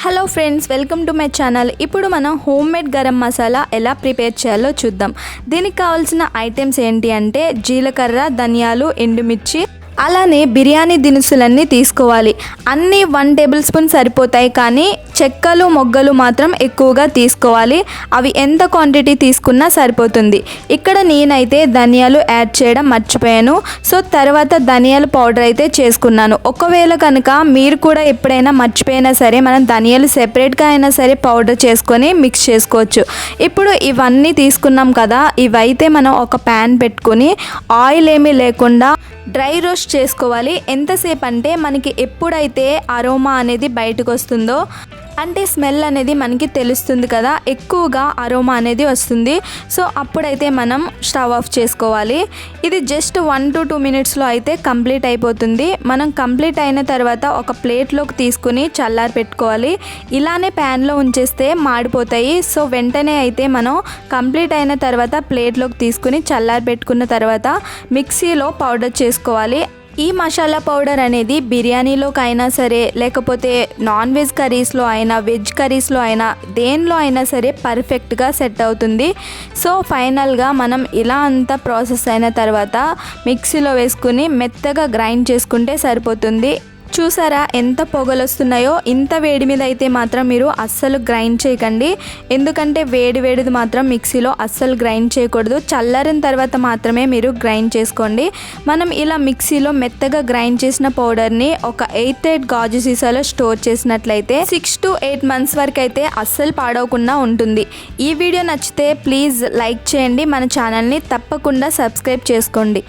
Hello friends, welcome to my channel. ఇప్పుడు మనం home made garam masala ఎలా ప్రిపేర్ చేయాలో చూద్దాం. దీనికి కావాల్సిన ఐటమ్స్ ఏంటి అంటే జీలకర్ర, ధనియాలు, ఎండుమిర్చి, అలానే బిర్యానీ దినుసులన్నీ తీసుకోవాలి. అన్నీ 1 టేబుల్ స్పూన్ సరిపోతాయి, కానీ చెక్కలు మొగ్గలు మాత్రం ఎక్కువగా తీసుకోవాలి. అవి ఎంత క్వాంటిటీ తీసుకున్నా సరిపోతుంది. ఇక్కడ నేనైతే ధనియాలు యాడ్ చేయడం మర్చిపోయాను. సో తర్వాత ధనియాల పౌడర్ అయితే చేసుకున్నాను. ఒకవేళ కనుక మీరు కూడా ఎప్పుడైనా మర్చిపోయినా సరే మనం ధనియాలు సెపరేట్గా అయినా సరే పౌడర్ చేసుకొని మిక్స్ చేసుకోవచ్చు. ఇప్పుడు ఇవన్నీ తీసుకున్నాం కదా, ఇవైతే మనం ఒక ప్యాన్ పెట్టుకొని ఆయిల్ ఏమీ లేకుండా డ్రై రోస్ట్ చేసుకోవాలి. ఎంతసేపు అంటే మనకి ఎప్పుడైతే అరోమా అనేది బయటకు వస్తుందో, అంటే స్మెల్ అనేది మనకి తెలుస్తుంది కదా, ఎక్కువగా అరోమా అనేది వస్తుంది. సో అప్పుడైతే మనం స్టవ్ ఆఫ్ చేసుకోవాలి. ఇది జస్ట్ 1 to 2 మినిట్స్లో అయితే కంప్లీట్ అయిపోతుంది. మనం కంప్లీట్ అయిన తర్వాత ఒక ప్లేట్లోకి తీసుకుని చల్లారి పెట్టుకోవాలి. ఇలానే ప్యాన్లో ఉంచేస్తే మాడిపోతాయి. సో వెంటనే అయితే మనం కంప్లీట్ అయిన తర్వాత ప్లేట్లోకి తీసుకుని చల్లారి పెట్టుకున్న తర్వాత మిక్సీలో పౌడర్ చేసుకోవాలి. ఈ మసాలా పౌడర్ అనేది బిర్యానీలోకి అయినా సరే, లేకపోతే నాన్ వెజ్ కర్రీస్లో అయినా, వెజ్ కర్రీస్లో అయినా, దేనిలో అయినా సరే పర్ఫెక్ట్గా సెట్ అవుతుంది. సో ఫైనల్గా మనం ఇలా అంతా ప్రాసెస్ అయిన తర్వాత మిక్సీలో వేసుకుని మెత్తగా గ్రైండ్ చేసుకుంటే సరిపోతుంది. చూసారా ఎంత పొగలు వస్తున్నాయో? ఇంత వేడి మీద అయితే మాత్రం మీరు అస్సలు గ్రైండ్ చేయకండి, ఎందుకంటే వేడిది మాత్రం మిక్సీలో అస్సలు గ్రైండ్ చేయకూడదు. చల్లారిన తర్వాత మాత్రమే మీరు గ్రైండ్ చేసుకోండి. మనం ఇలా మిక్సీలో మెత్తగా గ్రైండ్ చేసిన పౌడర్ని ఒక 8 గాజు సీసాలో స్టోర్ చేసినట్లయితే 6 to 8 months వరకు అయితే అస్సలు పాడవకుండా ఉంటుంది. ఈ వీడియో నచ్చితే ప్లీజ్ లైక్ చేయండి, మన ఛానల్ని తప్పకుండా సబ్స్క్రైబ్ చేసుకోండి.